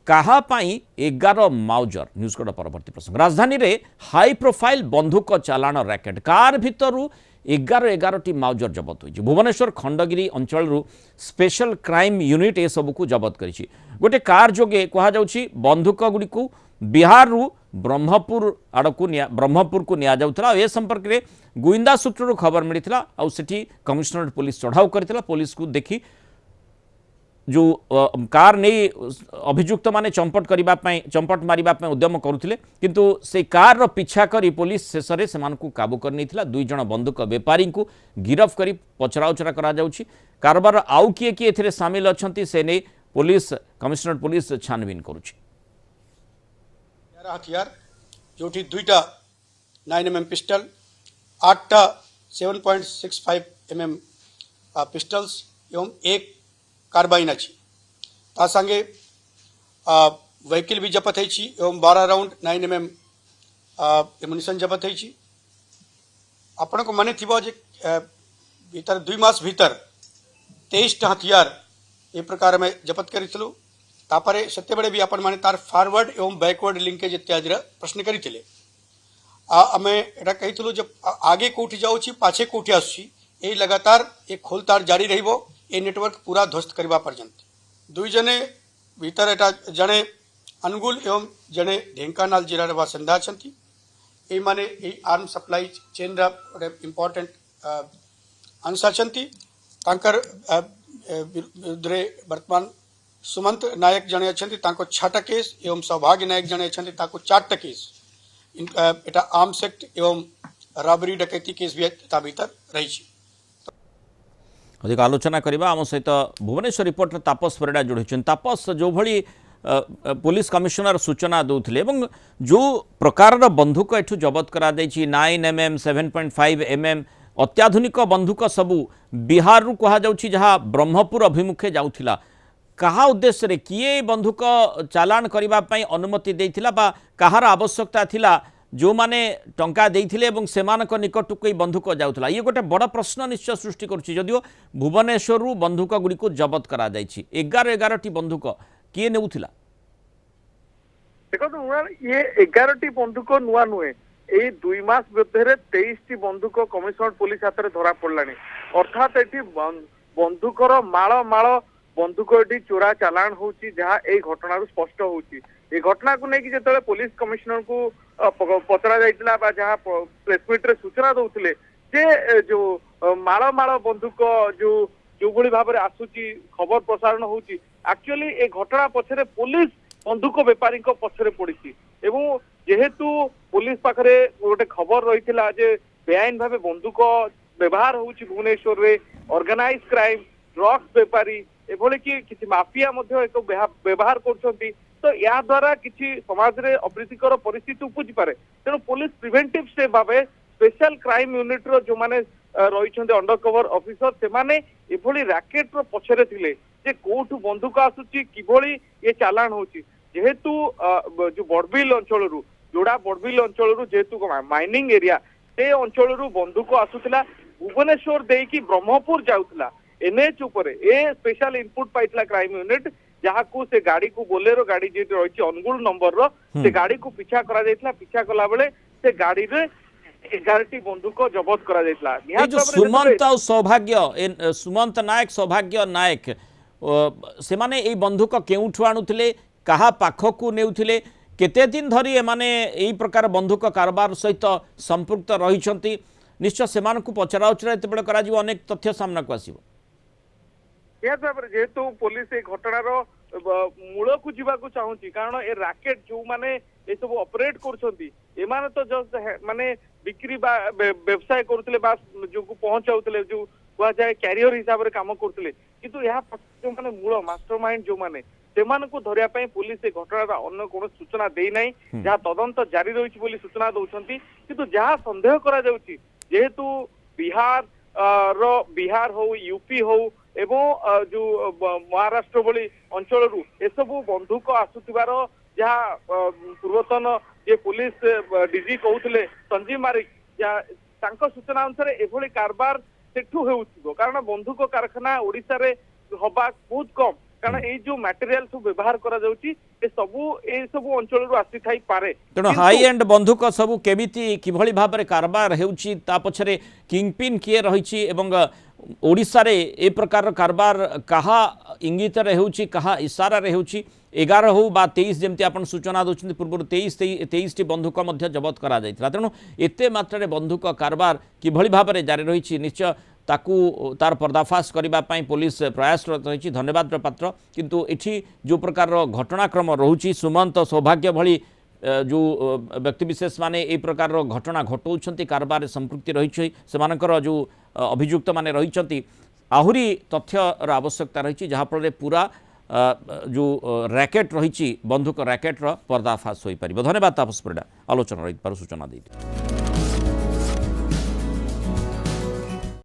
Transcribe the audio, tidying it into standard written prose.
कहापाई 11 Mauser news code परवर्ती प्रसंग राजधानी रे हाई प्रोफाइल बंधुक चालाण रैकेट कार भितरु 11 टी माउजर जबत होइछि। भुवनेश्वर खंडगिरी अंचल स्पेशल क्राइम यूनिट ए सबको जबत करिछि। गोटे कार जोगे कहा जाउछि बंधुक गुडी को बिहार रु ब्रह्मपुर को निया जाउथला। ए संपर्क रे गुइंदा सूत्रु खबर मिलिथिला आ सेठी कमिश्नरेट पुलिस चढ़ाऊ करथिला। पुलिस को देखि जो कार नहीं अभियुक्त माने चंपट मारिबा उद्यम करुथिले किंतु से कार रो पीछा करी पुलिस शेष में से काबू कर नहीं। 2 जन बंदूक बेपारी को गिरफ करी पचराउचरा करा जाउछि। कारबार आउ किए किए एथिरे शामिल अछंती से नहीं पुलिस कमिश्नरेट पुलिस छानबीन करुछि। हथियार जोठी 2टा 9mm पिस्टल 8टा 7.65 mm पिस्टल्स एवं एक कार्बाइन अच्छी ता संगे व्हीकल भी जपत है एवं 12 राउंड 9mm एमुनिशन जपत है। आपण को मन थी भीतर 2 मास भीतर 23 हथियार ए प्रकार में जपत करूँ। तापर सत्य भी आपण माने तार फॉरवर्ड एवं बैकवर्ड लिंकेज इत्यादि प्रश्न करते आम एटा कही जब आगे कौटी जाऊँगी पाछे कौटी आसुची ए लगातार एक खोलतार जारी रहिबो। ए नेटवर्क पूरा ध्वस्त करने पर्यंत 2 जने भीतर एटा जड़े अनुगुल एवं जड़े ढेंकानाल जिलार बासिंदा अछंती। ए माने ए आर्म सप्लाई चेन रा इम्पोर्टेंट अंश अछंती। तांकर विरुद्धरे वर्तमान सुमंत नायक जड़े अछंती तांको 6टा केस एवं सौभाग्य नायक जड़े अछंती तांको 4टा केस एटा आर्म्स एक्ट एवं रॉबरी डकैती केस भी ता भीतर रही। अधिक आलोचना करबा आम सहित भुवनेश्वर रिपोर्टर तापस परिडा जोड़ी। तापस जो भली पुलिस कमिशनर सूचना दौले जो प्रकार बंधुक एठू जबत करा 9mm 7.5 mm अत्याधुनिक बंधुक सबू बिहार रु कहा जाउछि जहाँ ब्रह्मपुर अभिमुखे जाउथिला कहा उद्देश्य रे किए बंधुक चालान करिबा पई अनुमति देइथिला बा कहार आवश्यकता थिला जो माने टंका देइथिले एवं सेमानक निकट कोई बंधुक जाउथला। ये गोटे बड़ प्रश्न निश्चय सृष्टि करुछि। जदियो भुवनेश्वर रु बंधुक गुडी को जबत करा जाइछि 11 टी बंधुक किए नेउथिला। देखो ये 11 टी बंधुक नुआ नुए ए 2 मास मध्य 23 टी बंधुक कमिश्नरेट पुलिस हाथ में धरा पड़लानी। अर्थात एटी बंधुकर माଳ माଳ बंधुक एटी चोरा चालान होउछि जहाँ ए घटना स्पष्ट होउछि। ए घटना को लेकिन जो पुलिस कमिश्नर को पचरा जाइतिला बा जहाँ प्रेसमिट रे सूचना दौले जे जो माळ माळ बंधुक जो भली भाव में आसुची खबर प्रसारण होउछि एक्चुअली ए घटना पछरे पुलिस बंधुक बेपारी पछरे पड़ी एवं जेहेतु पुलिस पाखरे गोटे खबर रही जे बेआईन भाव बंधुक व्यवहार होउछि भुवनेश्वर रे ऑर्गेनाइज क्राइम ड्रग्स बेपारी एभली कि माफिया एक व्यवहार करछंती। तो या द्वारा किसी समाज रे अप्रीतिकर परिस्थिति उपजी पारे। तेणु पुलिस प्रिवेंटिव स्टेप भावे स्पेशल क्राइम यूनिट रो जो माने रही अंडर कवर ऑफिसर से माने एभली रैकेट रो पछरे थिले जे कोठु बंधुक आसुची किभली ये चालान होची। जेहेतु जो बड़बिल अंचल रु जोड़ा बड़बिल अंचल रु जेहेतु माइनिंग एरिया से अंचल रु बंधुक आसुथिला भुवनेश्वर देकी ब्रह्मपुर जाउथिला एनएच ऊपर ए स्पेशल इनपुट पाइथिला क्राइम यूनिट जहाँ को से गाड़ी को बोलेरो गाड़ी जे रही अनुगुल नंबर रो से गाड़ी को पीछा करा जाइथिला। पीछा कला बेले से गाड़ी रे 11 टी बंधुक जबत करा जाइथिला। जो सुमंत और सौभाग्य सुमंत नायक सौभाग्य नायक से माने ए बंधुक केउठु आणुथिले कहा पाखकु नेउथिले केते दिन धरी ए माने एई प्रकार बंधुक कारबार सहित संपृक्त रहिछंती। निश्चय सेमान को पचराउचरा एते करा जीव अनेक तथ्य सामना को आसीबो। जेहेतु पुलिस ए घटनार मूल को जीवाकू चाहूँगी कारण ए रैकेट जो माने ये सब ऑपरेट करछंती एमाने तो जस्ट माने बिक्री व्यवसाय करथले बा जो को पहुंचाउथले जो हुआ जाए कैरियर हिसाब रे काम करथले किंतु यहाँ जो माने मूल मास्टरमाइंड जो माने सेमान को धरिया पई पुलिस ए घटनार अन्य कोन सूचना देई नै जहाँ तदंत जारी रहिछि बोली सूचना दउछंती किंतु जहाँ संदेह करा जाउछि जेहेतु बिहार हो यूपी हो एवं जो महाराष्ट्र भली अंचल रु एसबू बंधुक आसुथिबार जहाँ पूर्वतन ये पुलिस डीजी कहते संजीव मारिक सूचना अनुसार एभली कारबार सेठू हो कारण बंधुक कारखाना ओडिशा रे हवा बहुत कम कारण ये जो मटेरियल सब व्यवहार करा जाउची ए सबू अंचल आसी थाई पारे तेणु हाई एंड बंधुक सबू केमिति किभଳି भाବରେ कारबार हेउछि ता पछरे किंगपिन किए रहिछि एवं ओडिशा रे ए प्रकार कारबार कहा इंगित रे हेउछि कहा इशारा रे हेउछि 11 हो बा 23 जेमती आपण सूचना दोछन्ति पूर्व 23 टी बंधुक मध्य जबत करा जायतिला तेणु एते मात्रा रे बंधुक कारबार किभଳି भाବରେ जारी रहिछि निश्चय ताकू तार पर्दाफाश करने पुलिस प्रयासरत रही धन्यवाद पात्र किंतु एठी जो प्रकार घटनाक्रम रोची सुमंत सौभाग्य भली जो व्यक्तिविशेष माने ए प्रकार घटना घटाऊँ कारबार संपृक्ति रही से जो अभियुक्त माने रही आहुरी तथ्यर आवश्यकता रही जहाँफल पूरा जो रैकेट रही बंधुक रैकेट्र पर्दाफाश हो पार। धन्यवाद तापस परिडा आलोचना रही सूचना दी।